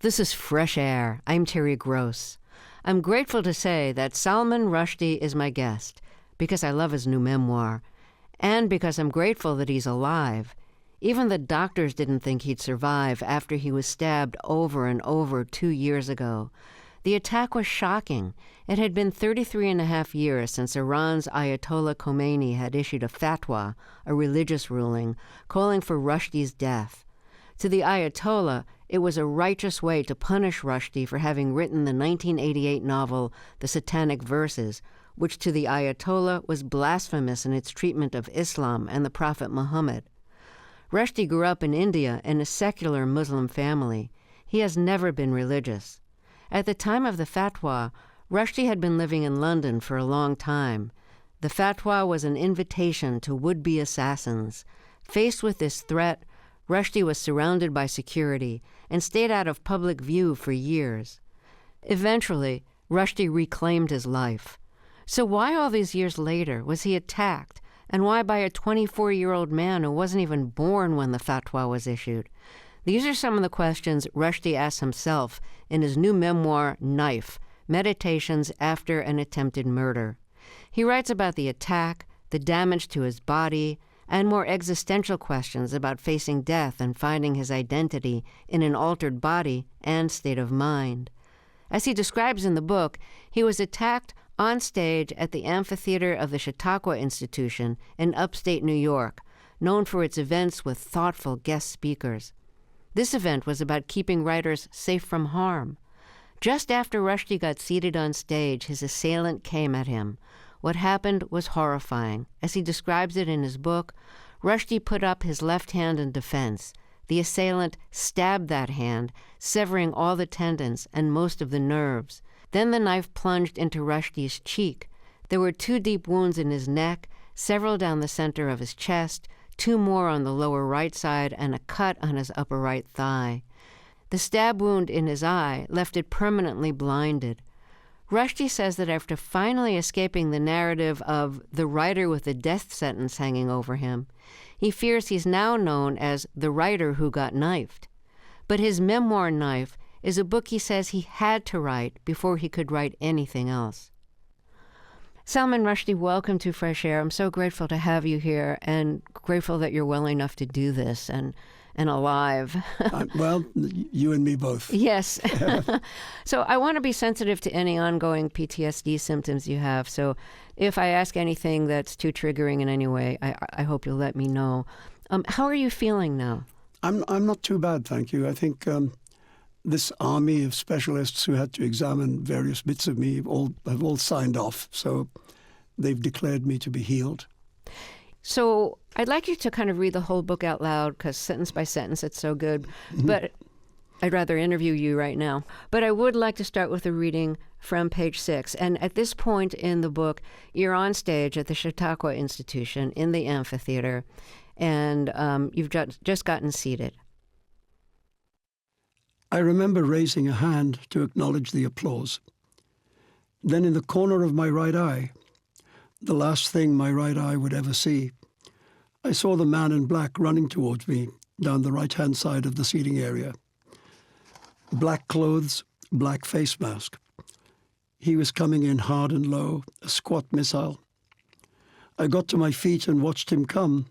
This is Fresh Air. I'm Terry Gross. I'm grateful to say that Salman Rushdie is my guest because I love his new memoir and because I'm grateful that he's alive. Even the doctors didn't think he'd survive after he was stabbed over and over 2 years ago. The attack was shocking. It had been 33 and a half years since Iran's Ayatollah Khomeini had issued a fatwa, a religious ruling, calling for Rushdie's death. To the Ayatollah, it was a righteous way to punish Rushdie for having written the 1988 novel The Satanic Verses, which to the Ayatollah was blasphemous in its treatment of Islam and the Prophet Muhammad. Rushdie grew up in India in a secular Muslim family. He has never been religious. At the time of the fatwa, Rushdie had been living in London for a long time. The fatwa was an invitation to would-be assassins. Faced with this threat, Rushdie was surrounded by security and stayed out of public view for years. Eventually, Rushdie reclaimed his life. So why all these years later was he attacked, and why by a 24-year-old man who wasn't even born when the fatwa was issued? These are some of the questions Rushdie asks himself in his new memoir, Knife, Meditations After an Attempted Murder. He writes about the attack, the damage to his body, and more existential questions about facing death and finding his identity in an altered body and state of mind. As he describes in the book, he was attacked on stage at the Amphitheater of the Chautauqua Institution in upstate New York, known for its events with thoughtful guest speakers. This event was about keeping writers safe from harm. Just after Rushdie got seated on stage, his assailant came at him. What happened was horrifying. As he describes it in his book, Rushdie put up his left hand in defense. The assailant stabbed that hand, severing all the tendons and most of the nerves. Then the knife plunged into Rushdie's cheek. There were 2 deep wounds in his neck, several down the center of his chest, 2 more on the lower right side, and a cut on his upper right thigh. The stab wound in his eye left it permanently blinded. Rushdie says that after finally escaping the narrative of the writer with the death sentence hanging over him, he fears he's now known as the writer who got knifed. But his memoir, Knife, is a book he says he had to write before he could write anything else. Salman Rushdie, welcome to Fresh Air. I'm so grateful to have you here and grateful that you're well enough to do this and alive. Well, you and me both. Yes. So I want to be sensitive to any ongoing PTSD symptoms you have. So if I ask anything that's too triggering in any way, I hope you'll let me know. How are you feeling now? I'm not too bad, thank you. I think this army of specialists who had to examine various bits of me have all signed off. So they've declared me to be healed. So I'd like you to kind of read the whole book out loud because sentence by sentence it's so good. But I'd rather interview you right now. But I would like to start with a reading from page 6. And at this point in the book, you're on stage at the Chautauqua Institution in the amphitheater, and you've just gotten seated. I remember raising a hand to acknowledge the applause. Then in the corner of my right eye, the last thing my right eye would ever see, I saw the man in black running towards me down the right-hand side of the seating area. Black clothes, black face mask. He was coming in hard and low, a squat missile. I got to my feet and watched him come.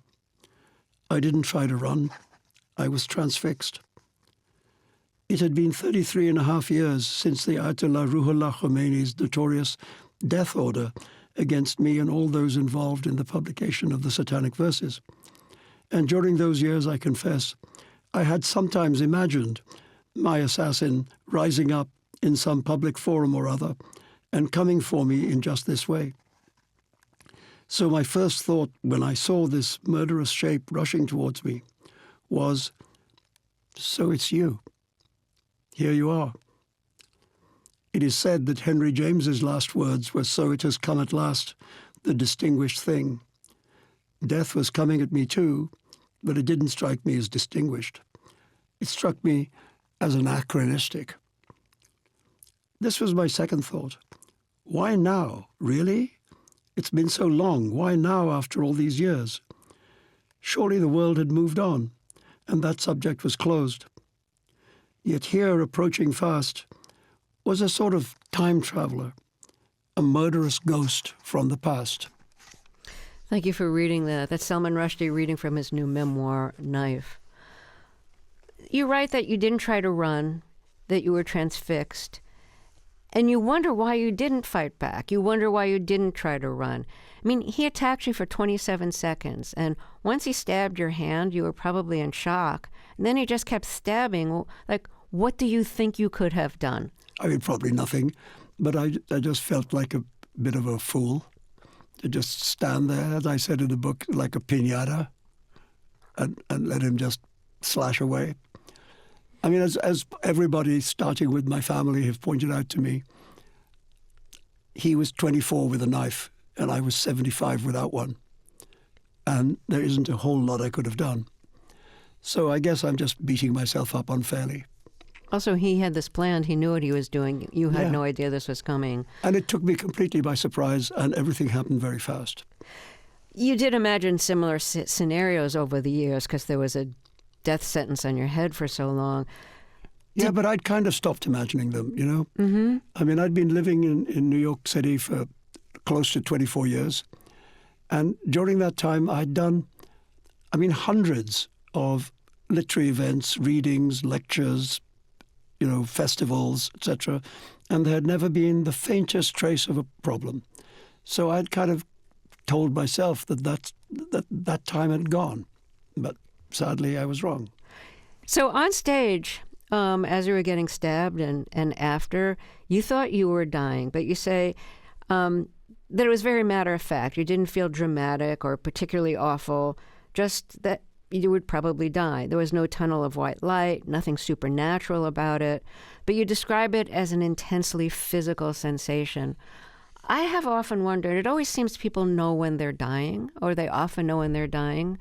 I didn't try to run. I was transfixed. It had been 33 and a half years since the Ayatollah Ruhollah Khomeini's notorious death order against me and all those involved in the publication of the Satanic Verses. And during those years, I confess, I had sometimes imagined my assassin rising up in some public forum or other and coming for me in just this way. So my first thought when I saw this murderous shape rushing towards me was, so it's you. Here you are. It is said that Henry James's last words were, so it has come at last, the distinguished thing. Death was coming at me too, but it didn't strike me as distinguished. It struck me as anachronistic. This was my second thought. Why now? Really? It's been so long. Why now after all these years? Surely the world had moved on, and that subject was closed. Yet here, approaching fast, was a sort of time traveler, a murderous ghost from the past. Thank you for reading that. That's Salman Rushdie reading from his new memoir, Knife. You write that you didn't try to run, that you were transfixed, and you wonder why you didn't fight back. You wonder why you didn't try to run. I mean, he attacked you for 27 seconds, and once he stabbed your hand, you were probably in shock. And then he just kept stabbing. Well, like, what do you think you could have done? I mean, probably nothing, but I just felt like a bit of a fool to just stand there, as I said in the book, like a piñata, and let him just slash away. I mean, as everybody, starting with my family, have pointed out to me, he was 24 with a knife, and I was 75 without one. And there isn't a whole lot I could have done. So I guess I'm just beating myself up unfairly. Also, he had this planned. He knew what he was doing. You had no idea this was coming. And it took me completely by surprise, and everything happened very fast. You did imagine similar scenarios over the years because there was a death sentence on your head for so long. Yeah, but I'd kind of stopped imagining them, you know? Mm-hmm. I mean, I'd been living in New York City for close to 24 years. And during that time, I'd done, hundreds of literary events, readings, lectures, festivals, etc. And there had never been the faintest trace of a problem. So I'd kind of told myself that time had gone. But sadly, I was wrong. So on stage, as you were getting stabbed and after, you thought you were dying, but you say that it was very matter of fact. You didn't feel dramatic or particularly awful, just that you would probably die. There was no tunnel of white light, nothing supernatural about it, but you describe it as an intensely physical sensation. I have often wondered, it always seems people know when they're dying, or they often know when they're dying.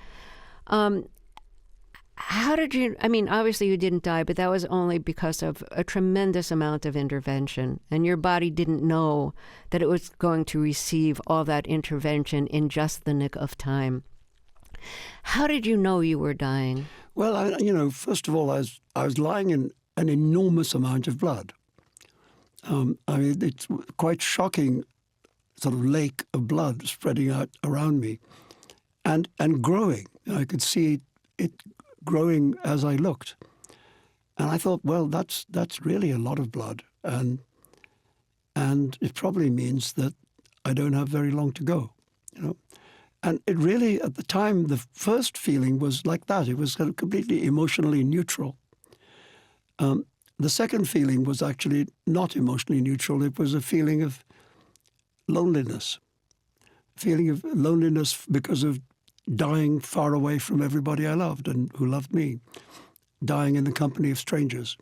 How did you, obviously you didn't die, but that was only because of a tremendous amount of intervention, and your body didn't know that it was going to receive all that intervention in just the nick of time. How did you know you were dying? Well, first of all, I was lying in an enormous amount of blood. It's quite shocking, sort of lake of blood spreading out around me, and growing. I could see it growing as I looked, and I thought, well, that's really a lot of blood, and it probably means that I don't have very long to go, And it really, at the time, the first feeling was like that. It was kind of completely emotionally neutral. The second feeling was actually not emotionally neutral. It was a feeling of loneliness. Feeling of loneliness because of dying far away from everybody I loved and who loved me. Dying in the company of strangers.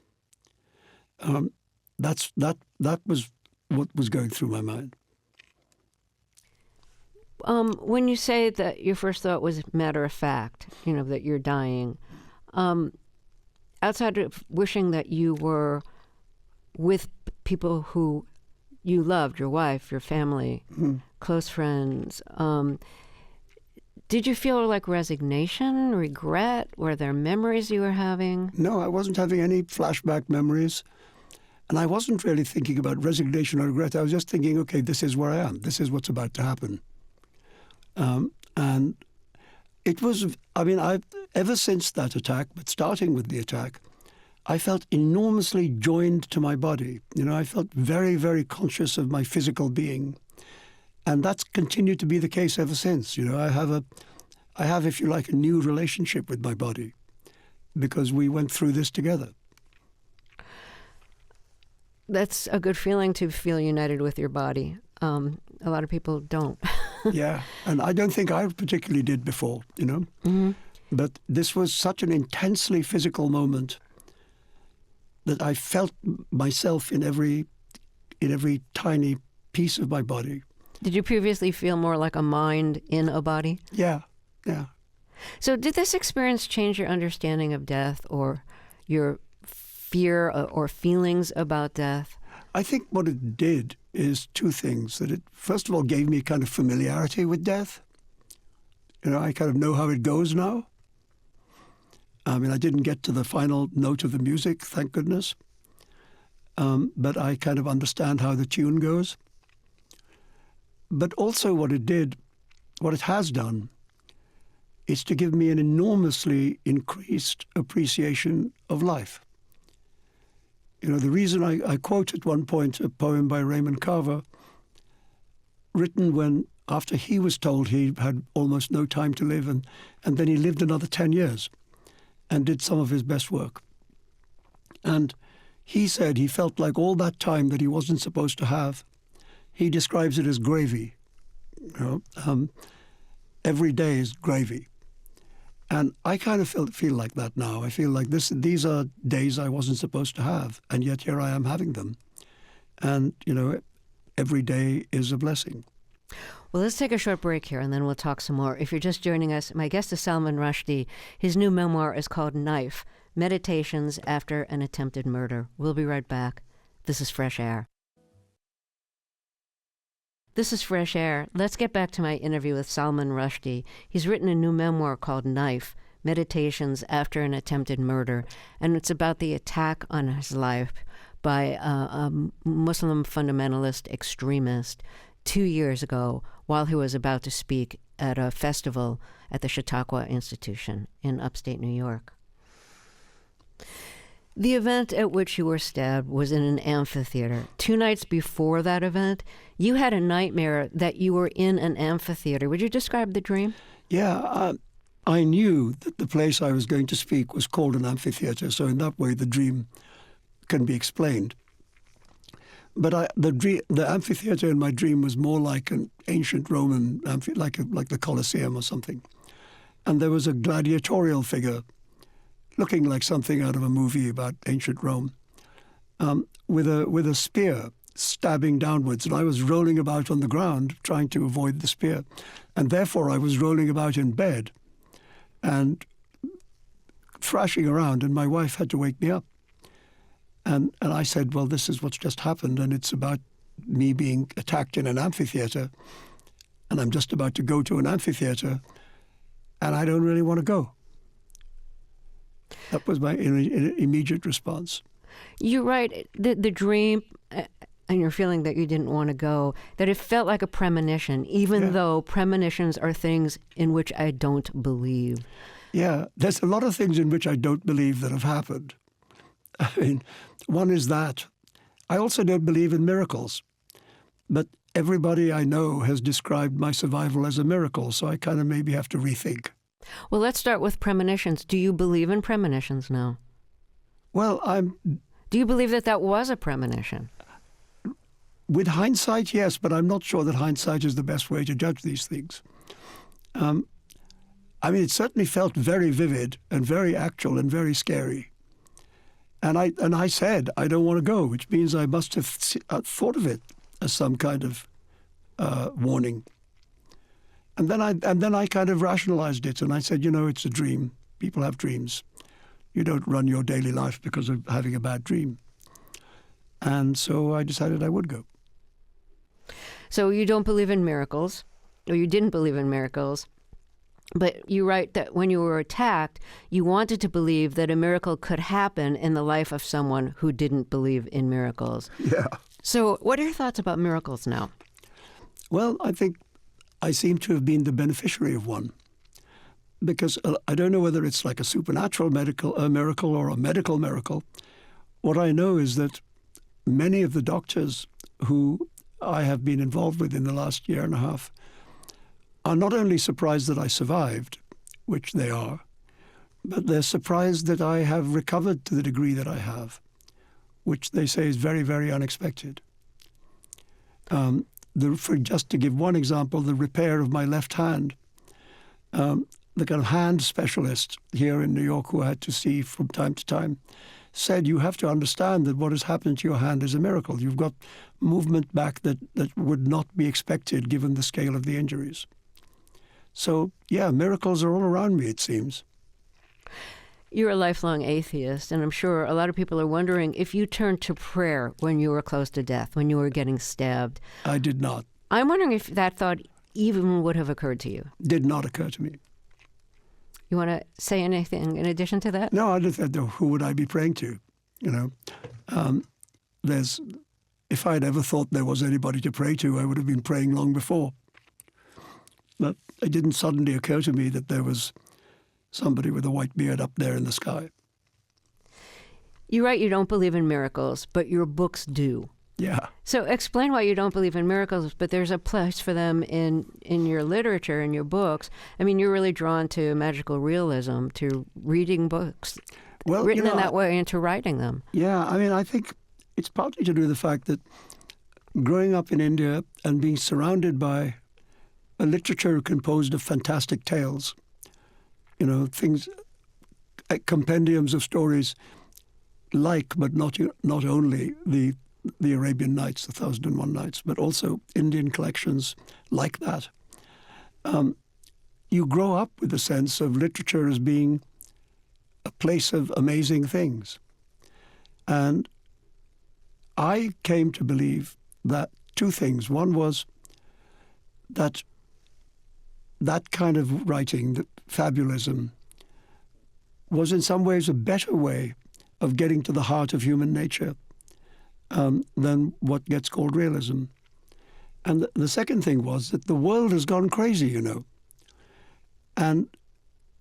That was what was going through my mind. When you say that your first thought was matter of fact, that you're dying, outside of wishing that you were with people who you loved, your wife, your family, close friends, did you feel like resignation, regret? Were there memories you were having? No, I wasn't having any flashback memories. And I wasn't really thinking about resignation or regret. I was just thinking, okay, this is where I am. This is what's about to happen. And it was, ever since that attack, but starting with the attack, I felt enormously joined to my body. I felt very, very conscious of my physical being. And that's continued to be the case ever since. I have, if you like, a new relationship with my body because we went through this together. That's a good feeling, to feel united with your body. A lot of people don't. Yeah, and I don't think I particularly did before, Mm-hmm. But this was such an intensely physical moment that I felt myself in every tiny piece of my body. Did you previously feel more like a mind in a body? Yeah. So did this experience change your understanding of death or your fear or feelings about death? I think what it did is two things. That it, first of all, gave me kind of familiarity with death. I kind of know how it goes now. I mean, I didn't get to the final note of the music, thank goodness. But I kind of understand how the tune goes. But also what it has done, is to give me an enormously increased appreciation of life. You know, the reason I quote at one point a poem by Raymond Carver, written when, after he was told he had almost no time to live, and then he lived another 10 years and did some of his best work. And he said he felt like all that time that he wasn't supposed to have, he describes it as gravy. You know, every day is gravy. And I kind of feel like that now. I feel like these are days I wasn't supposed to have, and yet here I am having them. And, you know, every day is a blessing. Well, let's take a short break here, and then we'll talk some more. If you're just joining us, my guest is Salman Rushdie. His new memoir is called Knife, Meditations After an Attempted Murder. We'll be right back. This is Fresh Air. This is Fresh Air. Let's get back to my interview with Salman Rushdie. He's written a new memoir called Knife, Meditations After an Attempted Murder, and it's about the attack on his life by a Muslim fundamentalist extremist 2 years ago while he was about to speak at a festival at the Chautauqua Institution in upstate New York. The event at which you were stabbed was in an amphitheater. 2 nights before that event, you had a nightmare that you were in an amphitheater. Would you describe the dream? Yeah, I knew that the place I was going to speak was called an amphitheater, so in that way the dream can be explained. But the amphitheater in my dream was more like an ancient Roman like the Colosseum or something. And there was a gladiatorial figure looking like something out of a movie about ancient Rome, with a spear stabbing downwards. And I was rolling about on the ground trying to avoid the spear. And therefore I was rolling about in bed and thrashing around, and my wife had to wake me up. And I said, well, this is what's just happened, and it's about me being attacked in an amphitheater, and I'm just about to go to an amphitheater, and I don't really want to go. That was my immediate response. You're right. The dream, and your feeling that you didn't want to go, that it felt like a premonition, even though premonitions are things in which I don't believe. Yeah, there's a lot of things in which I don't believe that have happened. I mean, one is that. I also don't believe in miracles. But everybody I know has described my survival as a miracle, so I kind of maybe have to rethink. Well, let's start with premonitions. Do you believe in premonitions now? Well, Do you believe that was a premonition? With hindsight, yes, but I'm not sure that hindsight is the best way to judge these things. I mean, it certainly felt very vivid and very actual and very scary. And I said, I don't want to go, which means I must have thought of it as some kind of warning. And then I kind of rationalized it, and I said, you know, it's a dream. People have dreams. You don't run your daily life because of having a bad dream. And so I decided I would go. So you don't believe in miracles, or you didn't believe in miracles, but you write that when you were attacked, you wanted to believe that a miracle could happen in the life of someone who didn't believe in miracles. Yeah. So what are your thoughts about miracles now? Well, I think I seem to have been the beneficiary of one, because I don't know whether it's like a supernatural miracle or a medical miracle. What I know is that many of the doctors who I have been involved with in the last year and a half are not only surprised that I survived, which they are, but they're surprised that I have recovered to the degree that I have, which they say is very, very unexpected. Just to give one example, the repair of my left hand, the kind of hand specialist here in New York who I had to see from time to time said, you have to understand that what has happened to your hand is a miracle. You've got movement back that would not be expected given the scale of the injuries. So, yeah, miracles are all around me, it seems. You're a lifelong atheist, and I'm sure a lot of people are wondering if you turned to prayer when you were close to death, when you were getting stabbed. I did not. I'm wondering if that thought even would have occurred to you. Did not occur to me. You want to say anything in addition to that? No, I just thought, who would I be praying to? You know, if I'd ever thought there was anybody to pray to, I would have been praying long before. But it didn't suddenly occur to me that there was somebody with a white beard up there in the sky. You write you don't believe in miracles, but your books do. Yeah. So explain why you don't believe in miracles, but there's a place for them in your literature, in your books. I mean, you're really drawn to magical realism, to reading books written in that way and to writing them. Yeah, I mean, I think it's partly to do with the fact that growing up in India and being surrounded by a literature composed of fantastic tales, you know, things, compendiums of stories like, but not only the Arabian Nights, the 1001 Nights, but also Indian collections like that. You grow up with a sense of literature as being a place of amazing things. And I came to believe that two things. One was that kind of writing, the fabulism, was in some ways a better way of getting to the heart of human nature than what gets called realism. And the second thing was that the world has gone crazy, you know. And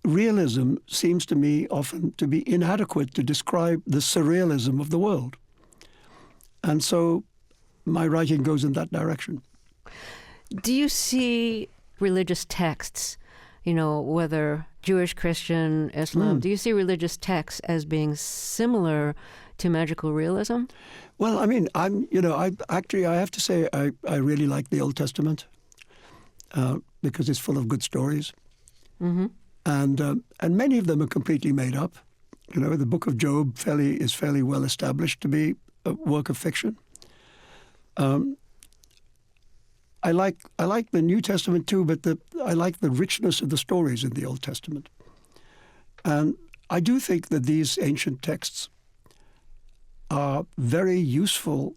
realism seems to me often to be inadequate to describe the surrealism of the world. And so my writing goes in that direction. Do you see religious texts, you know, whether Jewish, Christian, Islam, do you see religious texts as being similar to magical realism? Well, I mean, I have to say I really like the Old Testament because it's full of good stories. Mm-hmm. And many of them are completely made up. You know, the book of Job is fairly well established to be a work of fiction. I like the New Testament too, but I like the richness of the stories in the Old Testament. And I do think that these ancient texts are very useful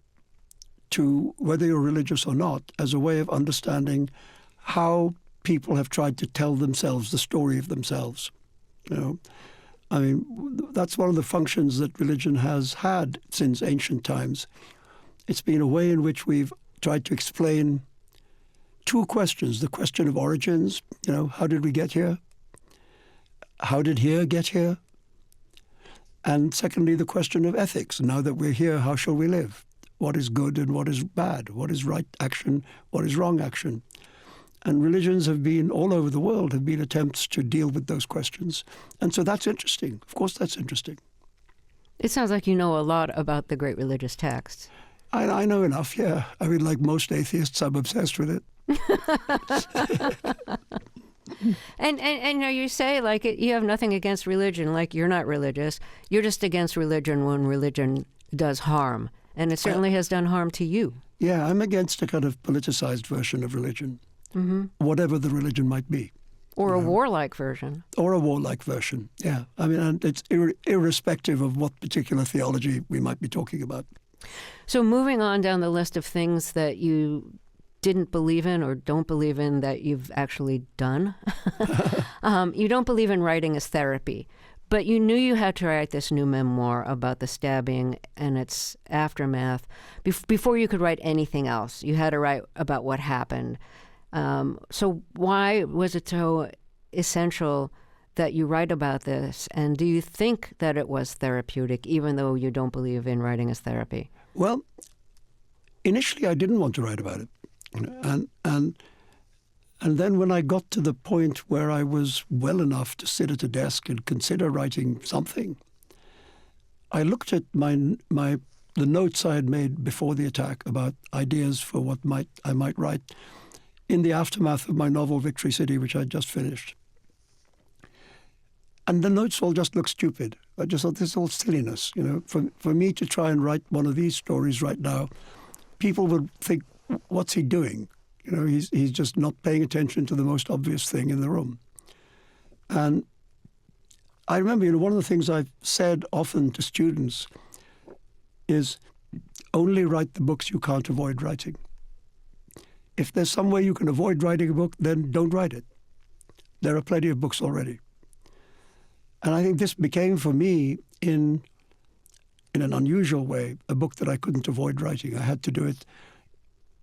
to, whether you're religious or not, as a way of understanding how people have tried to tell themselves the story of themselves. You know, I mean, that's one of the functions that religion has had since ancient times. It's been a way in which we've tried to explain two questions. The question of origins, you know, how did we get here? How did here get here? And secondly, the question of ethics. Now that we're here, how shall we live? What is good and what is bad? What is right action? What is wrong action? And religions have been, all over the world, have been attempts to deal with those questions. And so that's interesting. Of course, that's interesting. It sounds like you know a lot about the great religious texts. I know enough, yeah. I mean, like most atheists, I'm obsessed with it. And you say, like, you have nothing against religion, like you're not religious. You're just against religion when religion does harm. And it certainly has done harm to you. Yeah, I'm against a kind of politicized version of religion, whatever the religion might be. Or a warlike version. Or a warlike version, yeah. I mean, and it's irrespective of what particular theology we might be talking about. So moving on down the list of things that you didn't believe in or don't believe in that you've actually done. You don't believe in writing as therapy, but you knew you had to write this new memoir about the stabbing and its aftermath before you could write anything else. You had to write about what happened. So why was it so essential that you write about this? And do you think that it was therapeutic, even though you don't believe in writing as therapy? Well, initially I didn't want to write about it. And then when I got to the point where I was well enough to sit at a desk and consider writing something, I looked at the notes I had made before the attack about ideas for what I might write in the aftermath of my novel Victory City, which I'd just finished. And the notes all just looked stupid. I just thought, this is all silliness. You know, for me to try and write one of these stories right now, people would think, what's he doing? You know, he's just not paying attention to the most obvious thing in the room. And I remember, you know, one of the things I've said often to students is only write the books you can't avoid writing. If there's some way you can avoid writing a book, then don't write it. There are plenty of books already. And I think this became for me, in an unusual way, a book that I couldn't avoid writing. I had to do it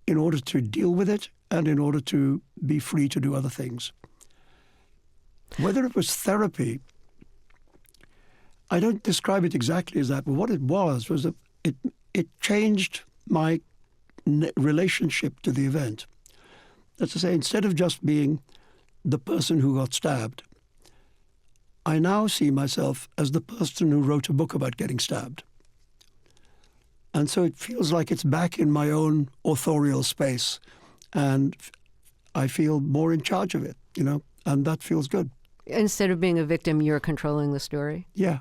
in order to deal with it and in order to be free to do other things. Whether it was therapy, I don't describe it exactly as that, but what it was that it changed my relationship to the event. That's to say, instead of just being the person who got stabbed, I now see myself as the person who wrote a book about getting stabbed. And so it feels like it's back in my own authorial space, and I feel more in charge of it, and that feels good. Instead of being a victim, you're controlling the story? Yeah.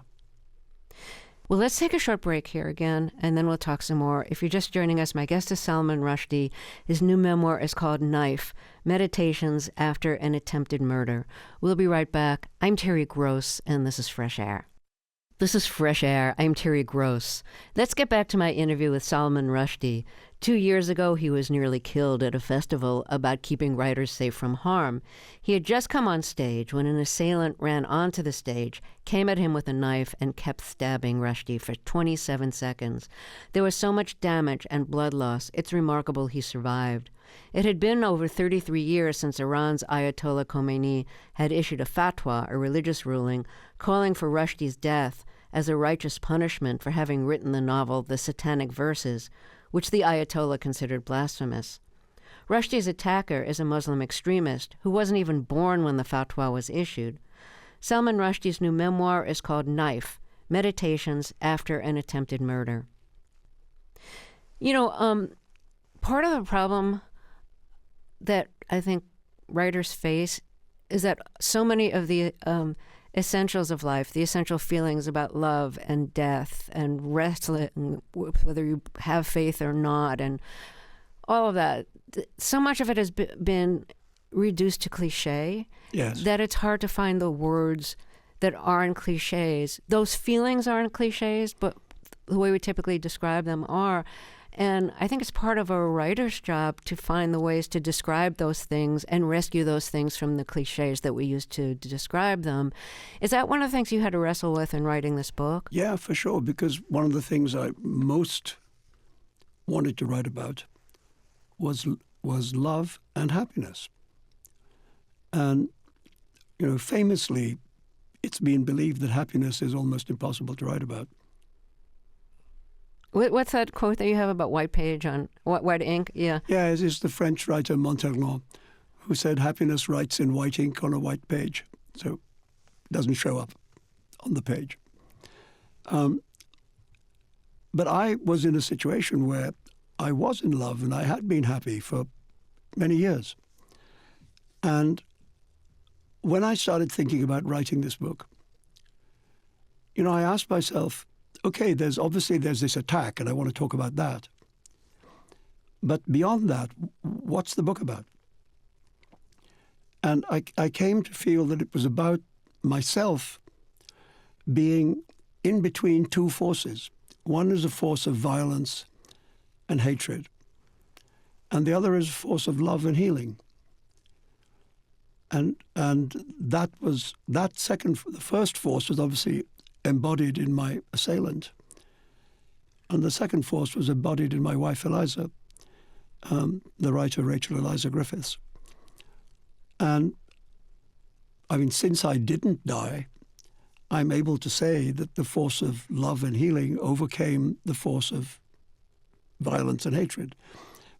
Well, let's take a short break here again, and then we'll talk some more. If you're just joining us, my guest is Salman Rushdie. His new memoir is called Knife, Meditations After an Attempted Murder. We'll be right back. I'm Terry Gross, and this is Fresh Air. This is Fresh Air. I'm Terry Gross. Let's get back to my interview with Salman Rushdie. 2 years ago, he was nearly killed at a festival about keeping writers safe from harm. He had just come on stage when an assailant ran onto the stage, came at him with a knife, and kept stabbing Rushdie for 27 seconds. There was so much damage and blood loss, it's remarkable he survived. It had been over 33 years since Iran's Ayatollah Khomeini had issued a fatwa, a religious ruling, calling for Rushdie's death as a righteous punishment for having written the novel The Satanic Verses, which the Ayatollah considered blasphemous. Rushdie's attacker is a Muslim extremist who wasn't even born when the fatwa was issued. Salman Rushdie's new memoir is called Knife, Meditations After an Attempted Murder. Part of the problem that I think writers face is that so many of the essentials of life, the essential feelings about love and death and wrestling, whether you have faith or not, and all of that, so much of it has been reduced to cliche. Yes. That it's hard to find the words that aren't cliches. Those feelings aren't cliches, but the way we typically describe them are. And I think it's part of a writer's job to find the ways to describe those things and rescue those things from the cliches that we use to describe them. Is that one of the things you had to wrestle with in writing this book? Yeah, for sure, because one of the things I most wanted to write about was love and happiness. And, famously, it's been believed that happiness is almost impossible to write about. What's that quote that you have about white page on white ink? Yeah. Yeah, it's the French writer Montaigne who said happiness writes in white ink on a white page, so it doesn't show up on the page. But I was in a situation where I was in love and I had been happy for many years. And when I started thinking about writing this book, I asked myself, okay, there's this attack, and I want to talk about that. But beyond that, what's the book about? And I came to feel that it was about myself being in between two forces. One is a force of violence and hatred, and the other is a force of love and healing. And the first force was obviously embodied in my assailant. And the second force was embodied in my wife, Eliza, the writer Rachel Eliza Griffiths. And, since I didn't die, I'm able to say that the force of love and healing overcame the force of violence and hatred.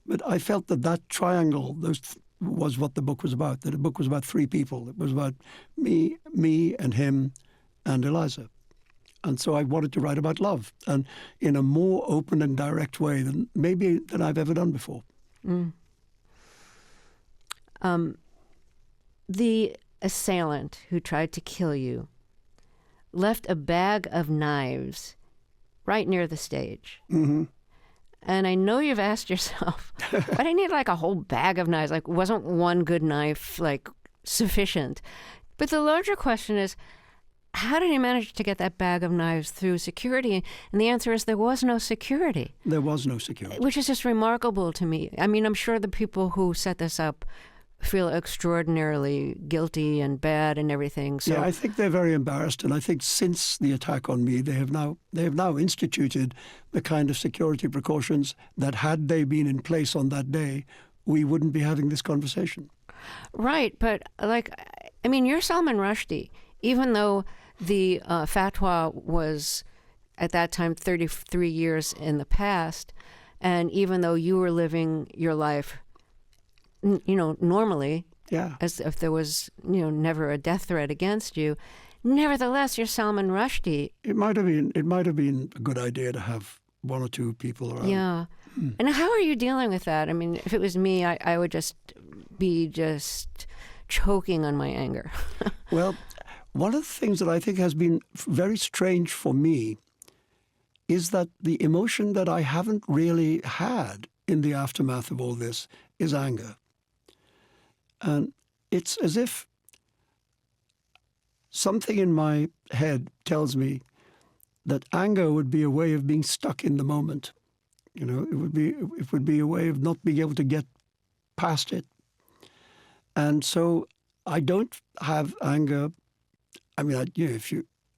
But I felt that triangle, was what the book was about, that the book was about three people. It was about me and him and Eliza. And so I wanted to write about love, and in a more open and direct way than I've ever done before. Mm. The assailant who tried to kill you left a bag of knives right near the stage. Mm-hmm. And I know you've asked yourself, why do you need a whole bag of knives? Wasn't one good knife sufficient? But the larger question is, how did he manage to get that bag of knives through security? And the answer is there was no security. There was no security. Which is just remarkable to me. I'm sure the people who set this up feel extraordinarily guilty and bad and everything. So yeah, I think they're very embarrassed, and I think since the attack on me, they have now instituted the kind of security precautions that, had they been in place on that day, we wouldn't be having this conversation. Right, but you're Salman Rushdie, even though the fatwa was at that time 33 years in the past, and even though you were living your life normally, Yeah. as if there was, never a death threat against you. Nevertheless, you're Salman Rushdie. It might have been a good idea to have one or two people around. Yeah. And how are you dealing with that? I mean, if it was me, I would just be choking on my anger. Well, one of the things that I think has been very strange for me is that the emotion that I haven't really had in the aftermath of all this is anger. And it's as if something in my head tells me that anger would be a way of being stuck in the moment. It would be a way of not being able to get past it. And so I don't have anger. I mean,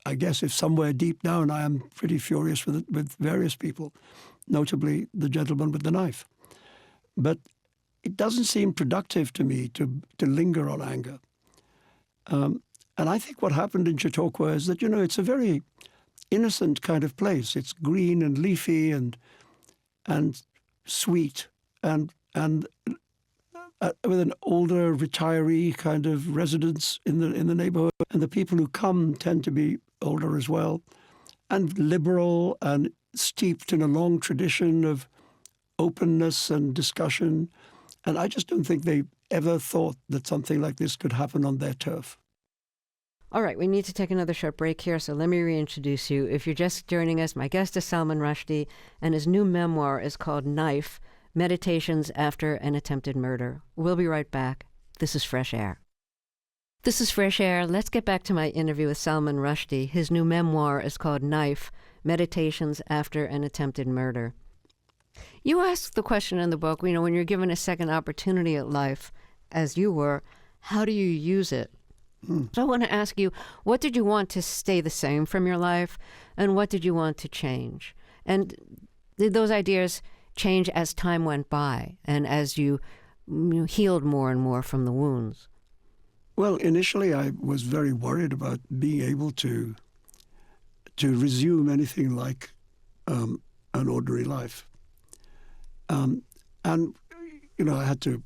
I guess if somewhere deep down I am pretty furious with various people, notably the gentleman with the knife. But it doesn't seem productive to me to linger on anger. And I think what happened in Chautauqua is that, it's a very innocent kind of place. It's green and leafy and sweet and with an older retiree kind of residence in the neighborhood. And the people who come tend to be older as well, and liberal and steeped in a long tradition of openness and discussion. And I just don't think they ever thought that something like this could happen on their turf. All right, we need to take another short break here, so let me reintroduce you. If you're just joining us, my guest is Salman Rushdie, and his new memoir is called Knife, Meditations After an Attempted Murder. We'll be right back. This is Fresh Air. This is Fresh Air. Let's get back to my interview with Salman Rushdie. His new memoir is called Knife, Meditations After an Attempted Murder. You asked the question in the book, when you're given a second opportunity at life, as you were, how do you use it? So I want to ask you, what did you want to stay the same from your life, and what did you want to change? And did those ideas change as time went by and as you healed more and more from the wounds? Well, initially I was very worried about being able to resume anything like an ordinary life. And I had to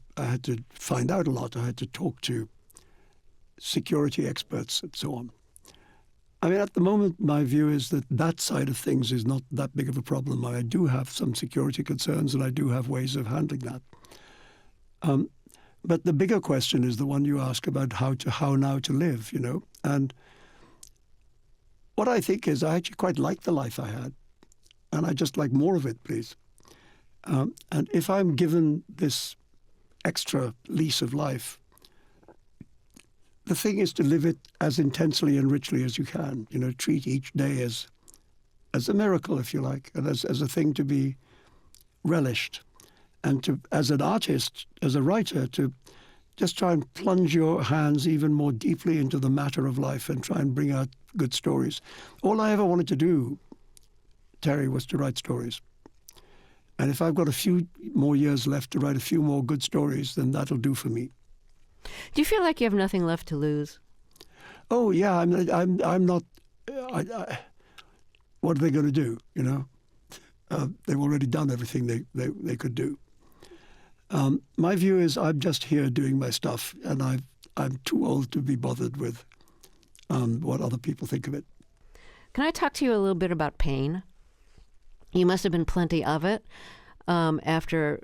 find out a lot. I had to talk to security experts and so on. I mean, at the moment, my view is that side of things is not that big of a problem. I do have some security concerns, and I do have ways of handling that. But the bigger question is the one you ask about how now to live, And what I think is I actually quite like the life I had, and I just like more of it, please. And if I'm given this extra lease of life, the thing is to live it as intensely and richly as you can. Treat each day as a miracle, if you like, and as a thing to be relished. And to, as an artist, as a writer, to just try and plunge your hands even more deeply into the matter of life and try and bring out good stories. All I ever wanted to do, Terry, was to write stories. And if I've got a few more years left to write a few more good stories, then that'll do for me. Do you feel like you have nothing left to lose? Oh yeah, I'm not. What are they going to do? They've already done everything they could do. My view is I'm just here doing my stuff, and I'm too old to be bothered with what other people think of it. Can I talk to you a little bit about pain? You must have been plenty of it after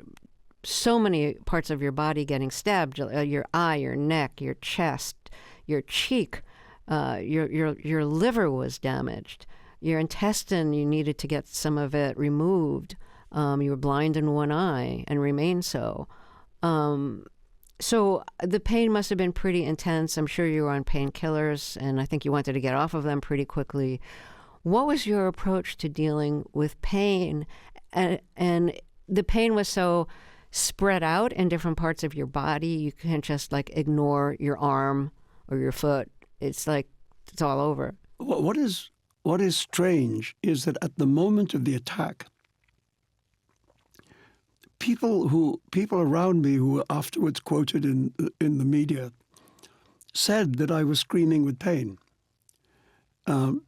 so many parts of your body getting stabbed, your eye, your neck, your chest, your cheek, your liver was damaged, your intestine, you needed to get some of it removed. You were blind in one eye and remain so. So the pain must have been pretty intense. I'm sure you were on painkillers, and I think you wanted to get off of them pretty quickly. What was your approach to dealing with pain? And the pain was so spread out in different parts of your body. You can't just like ignore your arm or your foot. It's like it's all over. What is strange is that at the moment of the attack, people around me who were afterwards quoted in the media said that I was screaming with pain, and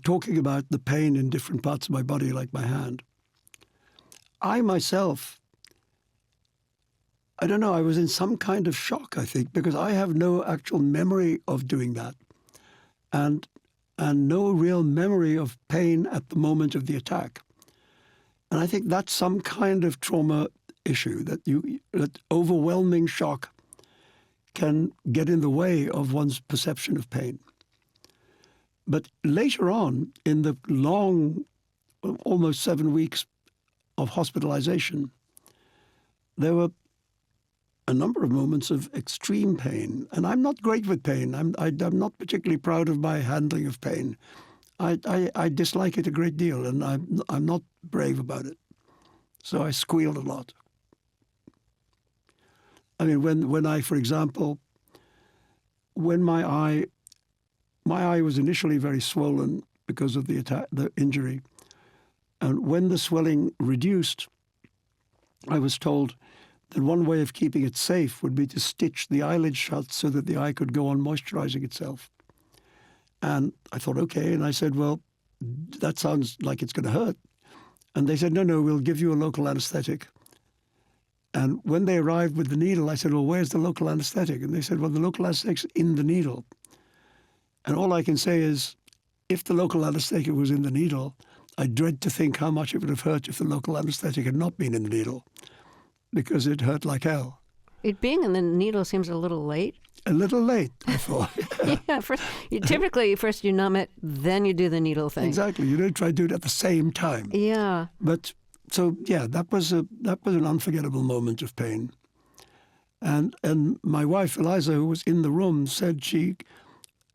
talking about the pain in different parts of my body, like my hand. I myself, I don't know, I was in some kind of shock, I think, because I have no actual memory of doing that, and no real memory of pain at the moment of the attack. And I think that's some kind of trauma issue, that overwhelming shock can get in the way of one's perception of pain. But later on, in the long, almost 7 weeks of hospitalization, there were a number of moments of extreme pain. And I'm not great with pain. I'm not particularly proud of my handling of pain. I dislike it a great deal, and I'm not brave about it. So I squealed a lot. I mean, when I, for example, when my eye was initially very swollen because of the injury, and when the swelling reduced, I was told that one way of keeping it safe would be to stitch the eyelid shut so that the eye could go on moisturizing itself. And I thought, okay. And I said, well, that sounds like it's going to hurt. And they said, no, we'll give you a local anesthetic. And when they arrived with the needle, I said, well, where's the local anesthetic? And they said, well, the local anesthetic's in the needle. And all I can say is, if the local anesthetic was in the needle, I dread to think how much it would have hurt if the local anesthetic had not been in the needle, because it hurt like hell. It being in the needle seems a little late. A little late, I thought. Yeah, typically first you numb it, then you do the needle thing. Exactly. You don't try to do it at the same time. Yeah. But so yeah, that was an unforgettable moment of pain. And my wife Eliza, who was in the room, said she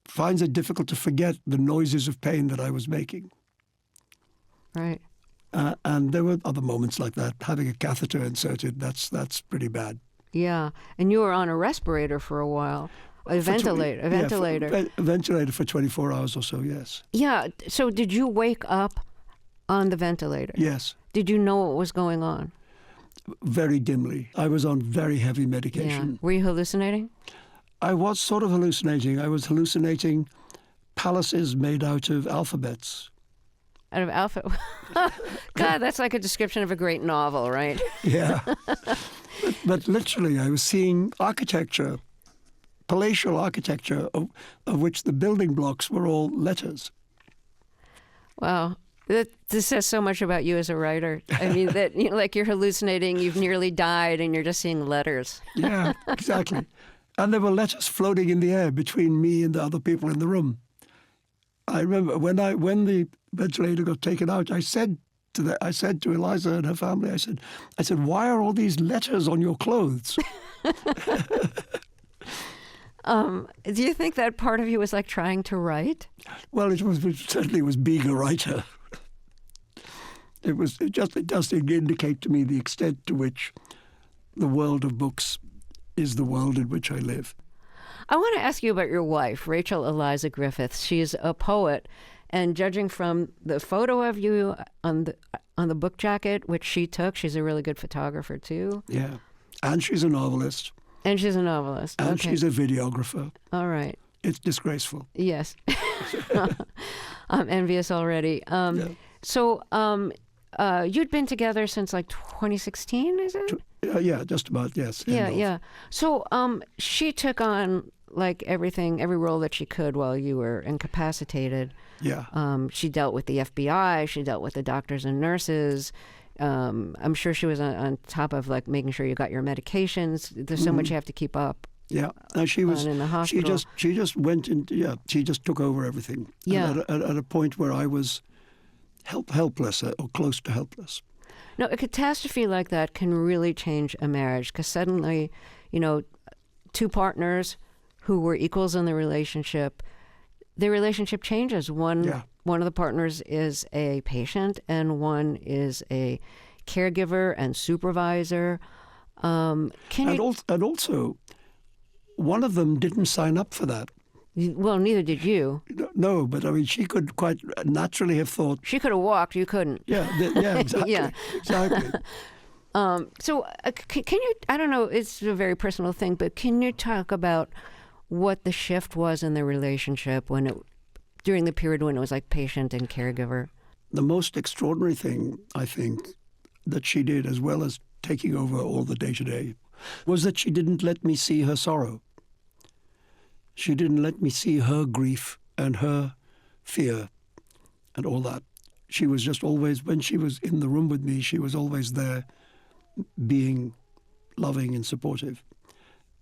finds it difficult to forget the noises of pain that I was making. Right. And there were other moments like that. Having a catheter inserted, that's pretty bad. Yeah, and you were on a respirator for a while, a ventilator. A ventilator for 24 hours or so, yes. Yeah, so did you wake up on the ventilator? Yes. Did you know what was going on? Very dimly. I was on very heavy medication. Yeah. Were you hallucinating? I was sort of hallucinating. I was hallucinating palaces made out of alphabets. Out of alpha? God, that's like a description of a great novel, right? Yeah. But literally, I was seeing architecture, palatial architecture, of which the building blocks were all letters. Wow. This says so much about you as a writer. I mean, that like you're hallucinating, you've nearly died, and you're just seeing letters. Yeah, exactly. And there were letters floating in the air between me and the other people in the room. I remember when the ventilator got taken out, I said to Eliza and her family, I said, why are all these letters on your clothes? Do you think that part of you was like trying to write? Well, it certainly was being a writer. It just indicate to me the extent to which the world of books is the world in which I live. I want to ask you about your wife, Rachel Eliza Griffiths. She's a poet, and judging from the photo of you on the book jacket, which she took, she's a really good photographer too. Yeah, and she's a novelist. And she's a novelist. And okay. She's a videographer. All right. It's disgraceful. Yes. I'm envious already. Yeah. So you'd been together since like 2016, is it? Yeah, just about, yes. Yeah. So she took on like every role that she could while you were incapacitated. Yeah. She dealt with the FBI. She dealt with the doctors and nurses. I'm sure she was on top of like making sure you got your medications. There's so much you have to keep up. Yeah. No, she was in the hospital. She just went into, she just took over everything. Yeah. And at a point where I was helpless or close to helpless. No, a catastrophe like that can really change a marriage, because suddenly, two partners who were equals in the relationship, their relationship changes. One of the partners is a patient and one is a caregiver and supervisor. Can you? And also, one of them didn't sign up for that. Well, neither did you. No, but I mean, she could quite naturally have thought. She could have walked. You couldn't. Yeah, exactly. Yeah. Exactly. So can you, I don't know, it's a very personal thing, but can you talk about what the shift was in the relationship during the period when it was like patient and caregiver? The most extraordinary thing, I think, that she did, as well as taking over all the day-to-day, was that she didn't let me see her sorrow. She didn't let me see her grief and her fear and all that. She was just always, when she was in the room with me, she was always there being loving and supportive.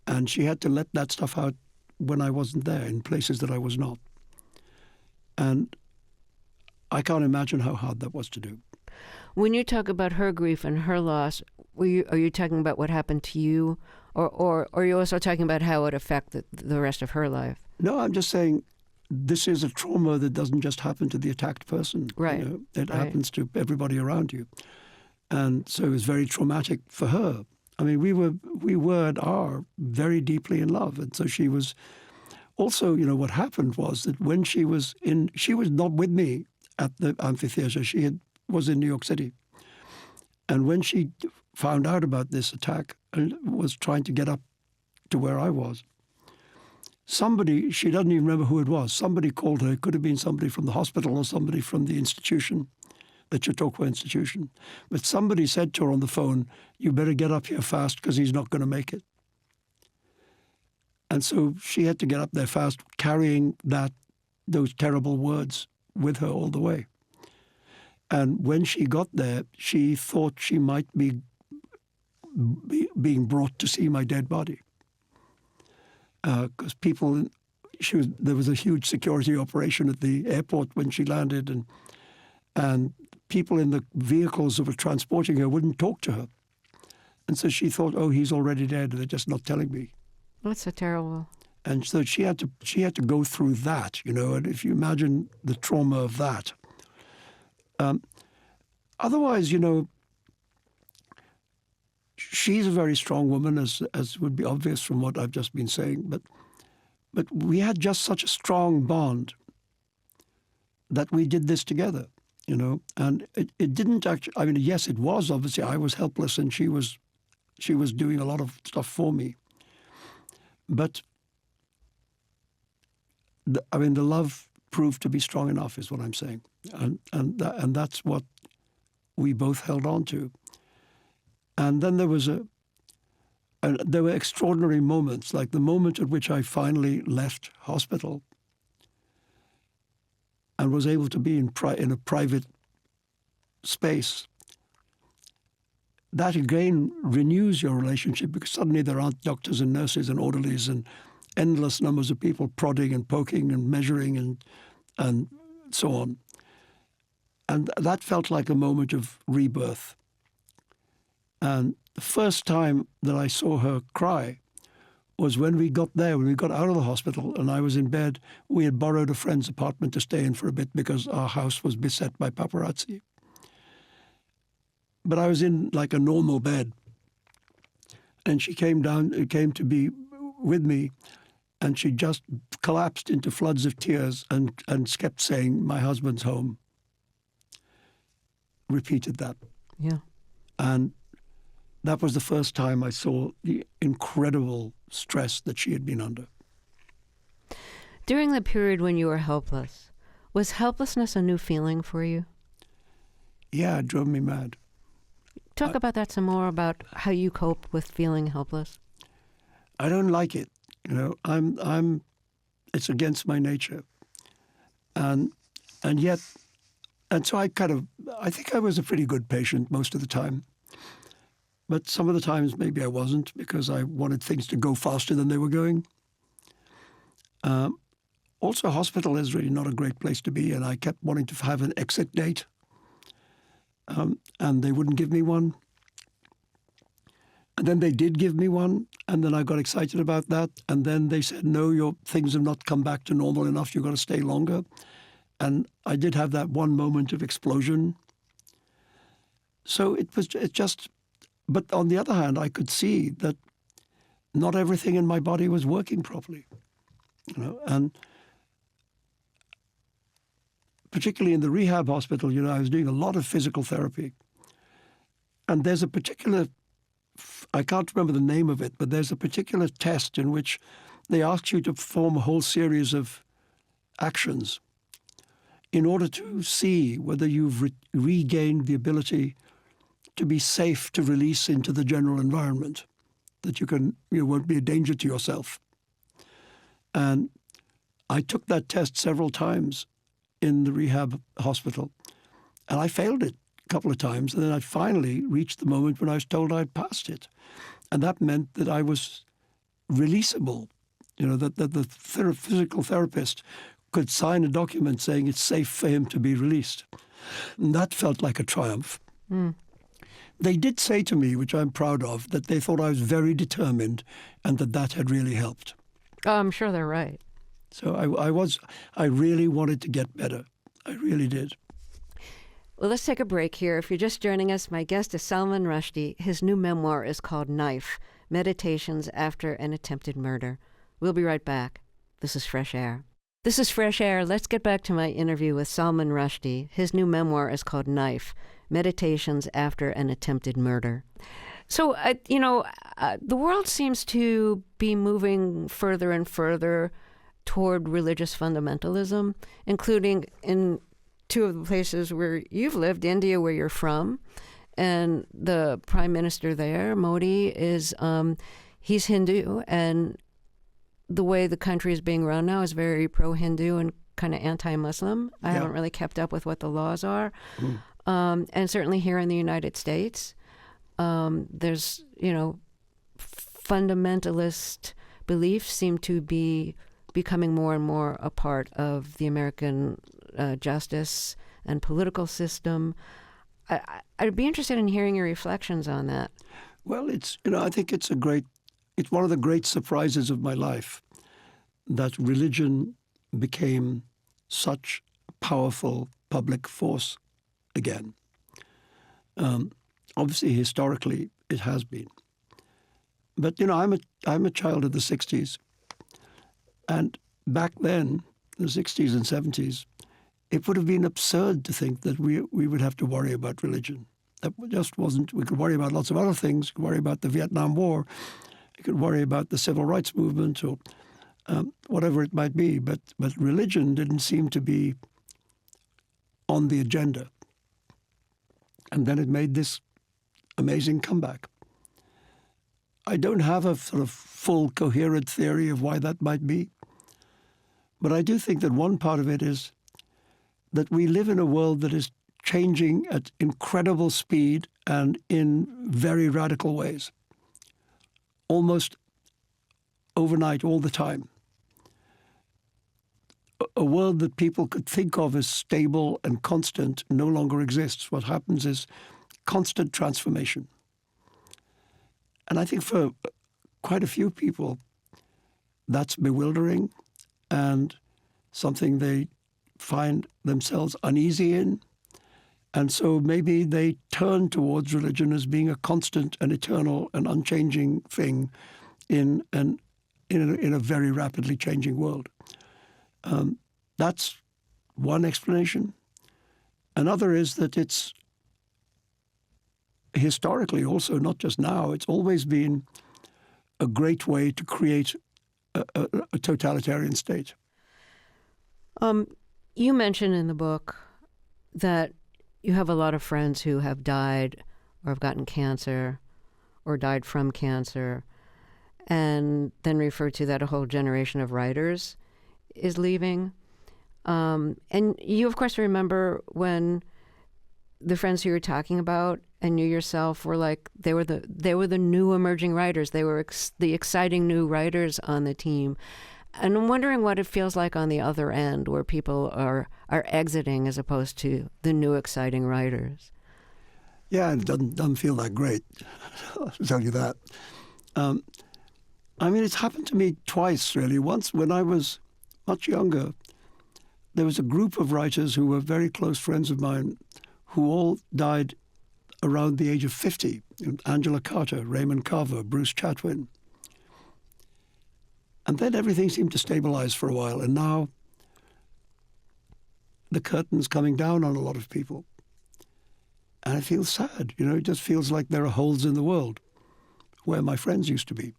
And she had to let that stuff out when I wasn't there, in places that I was not. And I can't imagine how hard that was to do. When you talk about her grief and her loss, are you talking about what happened to you? Or are you also talking about how it affected the rest of her life? No, I'm just saying this is a trauma that doesn't just happen to the attacked person. Right. You know, it happens to everybody around you. And so it was very traumatic for her. I mean, we were and are very deeply in love. And so she was also, you know, what happened was that when she was not with me at the amphitheater. She was in New York City. And when she found out about this attack and was trying to get up to where I was, somebody, she doesn't even remember who it was, somebody called her. It could have been somebody from the hospital or somebody from the institution, the Chautauqua Institution. But somebody said to her on the phone, "You better get up here fast because he's not going to make it." And so she had to get up there fast, carrying those terrible words with her all the way. And when she got there, she thought she might be being brought to see my dead body. Because there was a huge security operation at the airport when she landed, and people in the vehicles that were transporting her wouldn't talk to her. And so she thought, "Oh, he's already dead. They're just not telling me." That's so terrible. And so she had to go through that, you know. And if you imagine the trauma of that, otherwise, you know, she's a very strong woman, as would be obvious from what I've just been saying. But we had just such a strong bond that we did this together, you know. And it didn't actually. I mean, yes, it was obviously I was helpless, and she was doing a lot of stuff for me. But the love proved to be strong enough, is what I'm saying, and that's what we both held on to. And then there were extraordinary moments, like the moment at which I finally left hospital and was able to be in a private space. That again renews your relationship, because suddenly there aren't doctors and nurses and orderlies and endless numbers of people prodding and poking and measuring and so on. And that felt like a moment of rebirth. And the first time that I saw her cry was when we got out of the hospital and I was in bed. We had borrowed a friend's apartment to stay in for a bit because our house was beset by paparazzi. But I was in like a normal bed. And she came to be with me, and she just collapsed into floods of tears and kept saying, "My husband's home." Repeated that. Yeah. And that was the first time I saw the incredible stress that she had been under. During the period when you were helpless, was helplessness a new feeling for you? Yeah, it drove me mad. Talk about that some more, about how you cope with feeling helpless. I don't like it. You know, it's against my nature. And so I think I was a pretty good patient most of the time. But some of the times maybe I wasn't, because I wanted things to go faster than they were going. Also, hospital is really not a great place to be, and I kept wanting to have an exit date. And they wouldn't give me one. And then they did give me one, and then I got excited about that. And then they said, "No, your things have not come back to normal enough. You've got to stay longer." And I did have that one moment of explosion. So it just, but on the other hand, I could see that not everything in my body was working properly, and particularly in the rehab hospital, I was doing a lot of physical therapy. And there's a particular, I can't remember the name of it, but there's a particular test in which they ask you to perform a whole series of actions in order to see whether you've regained the ability to be safe to release into the general environment, that you won't be a danger to yourself. And I took that test several times in the rehab hospital, and I failed it a couple of times, and then I finally reached the moment when I was told I'd passed it. And that meant that I was releasable, that the physical therapist could sign a document saying it's safe for him to be released. And that felt like a triumph. Mm. They did say to me, which I'm proud of, that they thought I was very determined and that had really helped. Oh, I'm sure they're right. So I really wanted to get better. I really did. Well, let's take a break here. If you're just joining us, my guest is Salman Rushdie. His new memoir is called Knife, Meditations After an Attempted Murder. We'll be right back. This is Fresh Air. This is Fresh Air. Let's get back to my interview with Salman Rushdie. His new memoir is called Knife, Meditations After an Attempted Murder. So, the world seems to be moving further and further toward religious fundamentalism, including in two of the places where you've lived, India, where you're from, and the prime minister there, Modi, he's Hindu, and the way the country is being run now is very pro-Hindu and kind of anti-Muslim. I haven't really kept up with what the laws are. And certainly here in the United States, there's, fundamentalist beliefs seem to be becoming more and more a part of the American justice and political system. I'd be interested in hearing your reflections on that. Well, I think it's one of the great surprises of my life that religion became such a powerful public force again. Obviously, historically, it has been. But, I'm a child of the 60s. And back then, the 60s and 70s, it would have been absurd to think that we would have to worry about religion. That just wasn't. We could worry about lots of other things. We could worry about the Vietnam War. We could worry about the civil rights movement or whatever it might be. But religion didn't seem to be on the agenda. And then it made this amazing comeback. I don't have a sort of full coherent theory of why that might be. But I do think that one part of it is that we live in a world that is changing at incredible speed and in very radical ways, almost overnight, all the time. A world that people could think of as stable and constant no longer exists. What happens is constant transformation. And I think for quite a few people, that's bewildering and something they find themselves uneasy in. And so maybe they turn towards religion as being a constant and eternal and unchanging thing in a very rapidly changing world. That's one explanation. Another is that it's historically also, not just now, it's always been a great way to create a totalitarian state. You mention in the book that you have a lot of friends who have died or have gotten cancer or died from cancer, and then refer to that a whole generation of writers is leaving. And you, of course, remember when the friends who you were talking about and you yourself were like, they were the new emerging writers. They were the exciting new writers on the team. And I'm wondering what it feels like on the other end, where people are exiting as opposed to the new exciting writers. Yeah, it doesn't feel that great, I'll tell you that. It's happened to me twice, really. Once, when I was much younger, there was a group of writers who were very close friends of mine who all died around the age of 50. Angela Carter, Raymond Carver, Bruce Chatwin. And then everything seemed to stabilize for a while. And now the curtain's coming down on a lot of people. And it feels sad. It just feels like there are holes in the world where my friends used to be.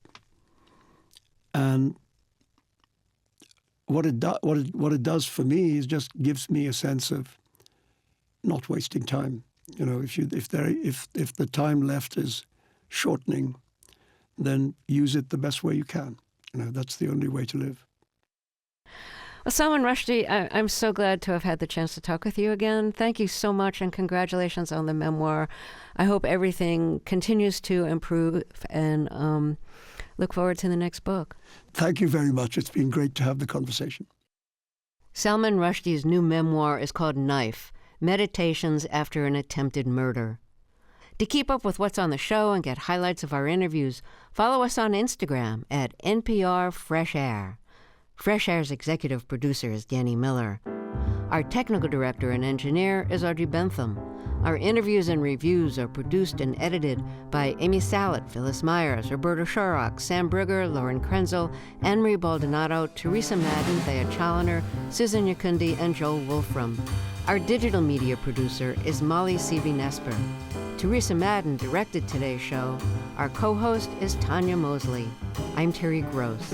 And what it does for me is just gives me a sense of not wasting time. If the time left is shortening, then use it the best way you can. That's the only way to live. Well, Salman Rushdie, I'm so glad to have had the chance to talk with you again. Thank you so much, and congratulations on the memoir. I hope everything continues to improve, and look forward to the next book. Thank you very much. It's been great to have the conversation. Salman Rushdie's new memoir is called Knife: Meditations After an Attempted Murder. To keep up with what's on the show and get highlights of our interviews, follow us on Instagram at NPR Fresh Air. Fresh Air's executive producer is Danny Miller. Our technical director and engineer is Audrey Bentham. Our interviews and reviews are produced and edited by Amy Salet, Phyllis Myers, Roberta Shorrock, Sam Brugger, Lauren Krenzel, Anne-Marie Baldonado, Teresa Madden, Thea Challoner, Susan Yakundi, and Joel Wolfram. Our digital media producer is Molly Seavey-Nesper. Teresa Madden directed today's show. Our co-host is Tanya Mosley. I'm Terry Gross.